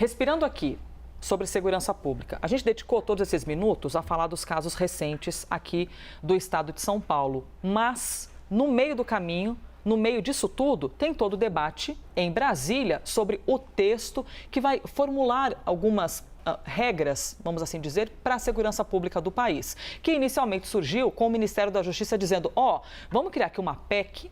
Respirando aqui sobre segurança pública, a gente dedicou todos esses minutos a falar dos casos recentes aqui do estado de São Paulo, mas no meio do caminho, no meio disso tudo, tem todo o debate em Brasília sobre o texto que vai formular algumas regras, vamos assim dizer, para a segurança pública do país, que inicialmente surgiu com o Ministério da Justiça dizendo, vamos criar aqui uma PEC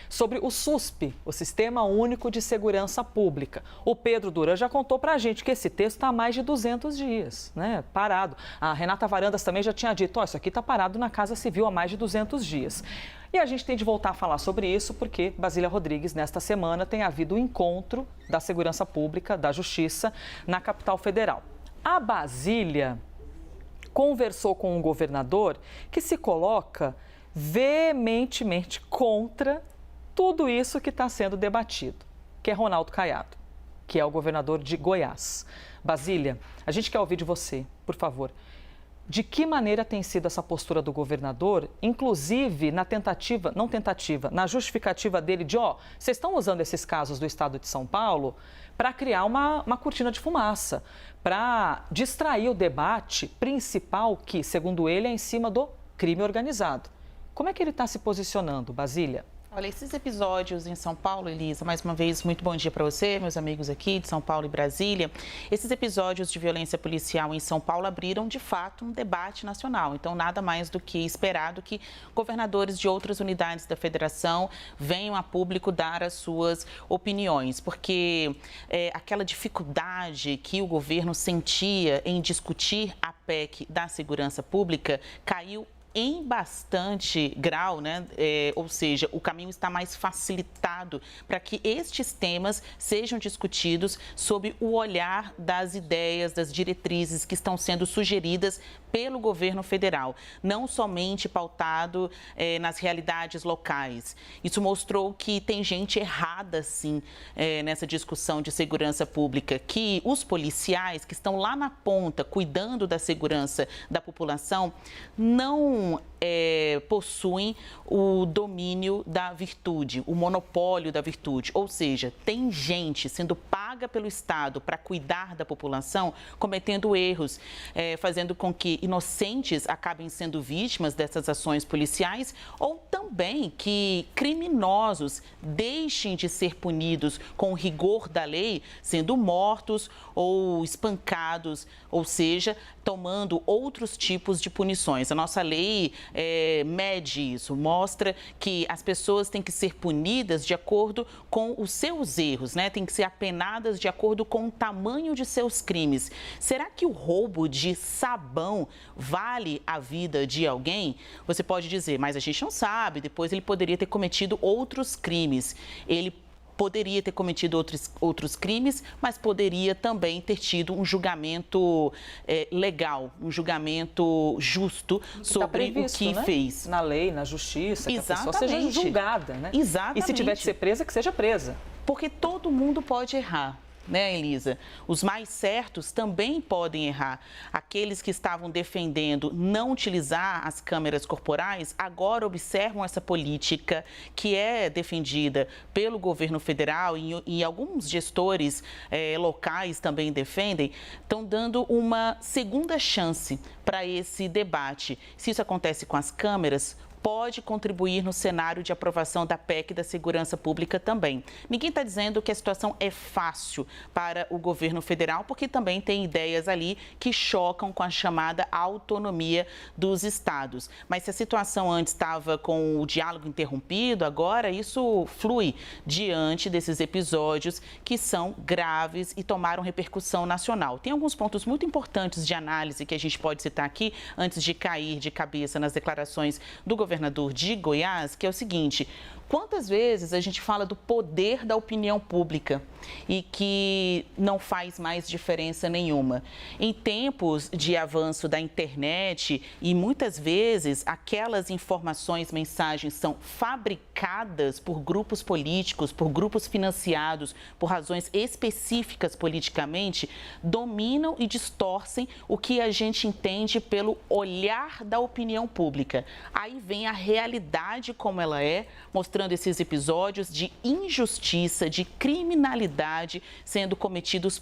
sobre o SUSP, o Sistema Único de Segurança Pública. O Pedro Duran já contou para a gente que esse texto está há mais de 200 dias, né? Parado. A Renata Varandas também já tinha dito, isso aqui está parado na Casa Civil há mais de 200 dias. E a gente tem de voltar a falar sobre isso porque Basília Rodrigues, nesta semana, tem havido o encontro da Segurança Pública, da Justiça, na capital federal. A Basília conversou com um governador que se coloca veementemente contra tudo isso que está sendo debatido, que é Ronaldo Caiado, que é o governador de Goiás. Basília, a gente quer ouvir de você, por favor. De que maneira tem sido essa postura do governador, inclusive na justificativa dele de, vocês estão usando esses casos do estado de São Paulo para criar uma cortina de fumaça, para distrair o debate principal que, segundo ele, é em cima do crime organizado. Como é que ele está se posicionando, Basília? Olha, esses episódios em São Paulo, Elisa, mais uma vez, muito bom dia para você, meus amigos aqui de São Paulo e Brasília. Esses episódios de violência policial em São Paulo abriram, de fato, um debate nacional. Então, nada mais do que esperado que governadores de outras unidades da federação venham a público dar as suas opiniões, porque aquela dificuldade que o governo sentia em discutir a PEC da segurança pública caiu em bastante grau, né? Ou seja, o caminho está mais facilitado para que estes temas sejam discutidos sob o olhar das ideias, das diretrizes que estão sendo sugeridas pelo governo federal, não somente pautado nas realidades locais. Isso mostrou que tem gente errada, sim, nessa discussão de segurança pública, que os policiais que estão lá na ponta, cuidando da segurança da população, não possuem o domínio da virtude, o monopólio da virtude. Ou seja, tem gente sendo paga pelo Estado para cuidar da população, cometendo erros, fazendo com que inocentes acabem sendo vítimas dessas ações policiais, ou também que criminosos deixem de ser punidos com o rigor da lei, sendo mortos ou espancados, ou seja, tomando outros tipos de punições. A nossa lei mede isso, mostra que as pessoas têm que ser punidas de acordo com os seus erros, né? Tem que ser apenadas de acordo com o tamanho de seus crimes. Será que o roubo de sabão vale a vida de alguém? Você pode dizer, mas a gente não sabe, depois ele poderia ter cometido outros crimes. Ele poderia ter cometido outros crimes, mas poderia também ter tido um julgamento legal, um julgamento justo sobre previsto, o que fez. Na lei, na justiça, Exatamente. que a pessoa seja julgada, né? Exatamente. E se tiver que ser presa, que seja presa. Porque todo mundo pode errar, né, Elisa? Os mais certos também podem errar. Aqueles que estavam defendendo não utilizar as câmeras corporais, agora observam essa política que é defendida pelo governo federal e alguns gestores locais também defendem, estão dando uma segunda chance para esse debate. Se isso acontece com as câmeras, pode contribuir no cenário de aprovação da PEC da segurança pública também. Ninguém está dizendo que a situação é fácil para o governo federal, porque também tem ideias ali que chocam com a chamada autonomia dos estados. Mas se a situação antes estava com o diálogo interrompido, agora isso flui diante desses episódios que são graves e tomaram repercussão nacional. Tem alguns pontos muito importantes de análise que a gente pode citar aqui, antes de cair de cabeça nas declarações do governador de Goiás, que é o seguinte: quantas vezes a gente fala do poder da opinião pública e que não faz mais diferença nenhuma? Em tempos de avanço da internet e muitas vezes aquelas informações, mensagens são fabricadas por grupos políticos, por grupos financiados, por razões específicas politicamente, dominam e distorcem o que a gente entende pelo olhar da opinião pública. Aí vem a realidade como ela é, mostrando esses episódios de injustiça, de criminalidade sendo cometidos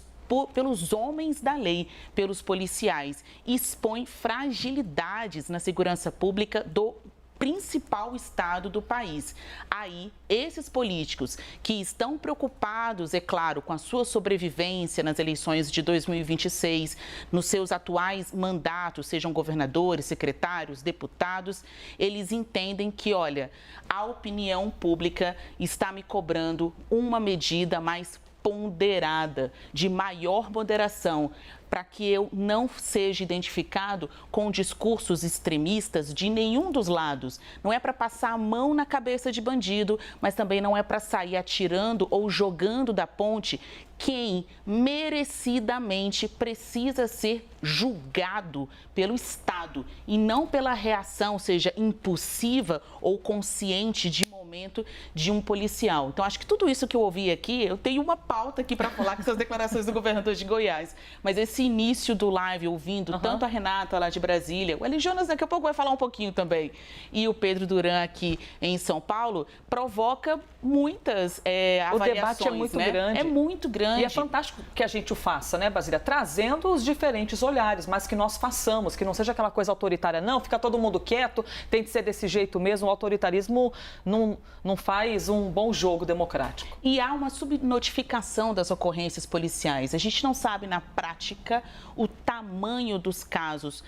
pelos homens da lei, pelos policiais, expõe fragilidades na segurança pública do principal estado do país. Aí, esses políticos que estão preocupados, é claro, com a sua sobrevivência nas eleições de 2026, nos seus atuais mandatos, sejam governadores, secretários, deputados, eles entendem que, olha, a opinião pública está me cobrando uma medida mais ponderada, de maior moderação, para que eu não seja identificado com discursos extremistas de nenhum dos lados. Não é para passar a mão na cabeça de bandido, mas também não é para sair atirando ou jogando da ponte quem merecidamente precisa ser julgado pelo Estado e não pela reação, seja impulsiva ou consciente de momento de um policial. Então, acho que tudo isso que eu ouvi aqui, eu tenho uma pauta aqui para falar, que são as declarações do governador de Goiás. Mas esse início do live, ouvindo tanto a Renata lá de Brasília, o Eli Jonas daqui a pouco vai falar um pouquinho também, e o Pedro Duran aqui em São Paulo, provoca muitas avaliações. O debate é muito grande. É muito grande. E é fantástico que a gente o faça, né, Basília? Trazendo os diferentes olhares, mas que nós façamos, que não seja aquela coisa autoritária, não, fica todo mundo quieto, tem que ser desse jeito mesmo. O autoritarismo não faz um bom jogo democrático. E há uma subnotificação das ocorrências policiais. A gente não sabe, na prática, o tamanho dos casos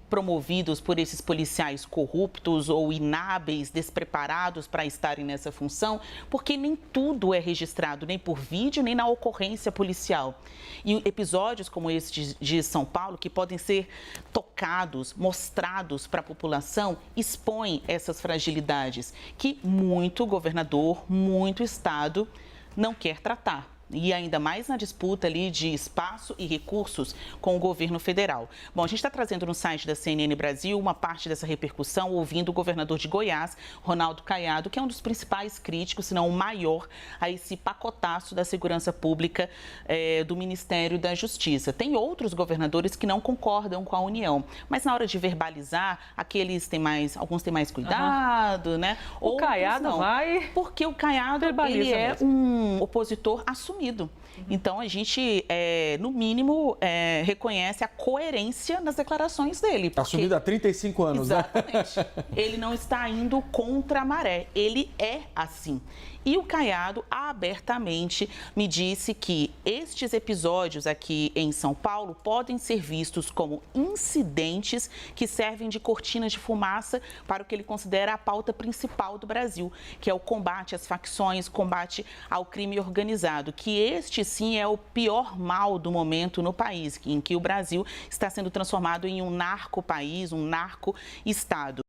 promovidos por esses policiais corruptos ou inábeis, despreparados para estarem nessa função, porque nem tudo é registrado, nem por vídeo, nem na ocorrência policial. E episódios como esse de São Paulo, que podem ser tocados, mostrados para a população, expõem essas fragilidades que muito governador, muito Estado não quer tratar. E ainda mais na disputa ali de espaço e recursos com o governo federal. Bom, a gente está trazendo no site da CNN Brasil uma parte dessa repercussão, ouvindo o governador de Goiás, Ronaldo Caiado, que é um dos principais críticos, se não o maior, a esse pacotaço da segurança pública do Ministério da Justiça. Tem outros governadores que não concordam com a União, mas na hora de verbalizar, alguns têm mais cuidado, né? O Caiado vai... Porque o Caiado, ele é mesmo um opositor assumido. Então, a gente, no mínimo, reconhece a coerência nas declarações dele. Assumido há 35 anos, exatamente, né? Ele não está indo contra a maré, ele é assim. E o Caiado abertamente me disse que estes episódios aqui em São Paulo podem ser vistos como incidentes que servem de cortina de fumaça para o que ele considera a pauta principal do Brasil, que é o combate às facções, combate ao crime organizado, que este sim é o pior mal do momento no país, em que o Brasil está sendo transformado em um narco-país, um narco-estado.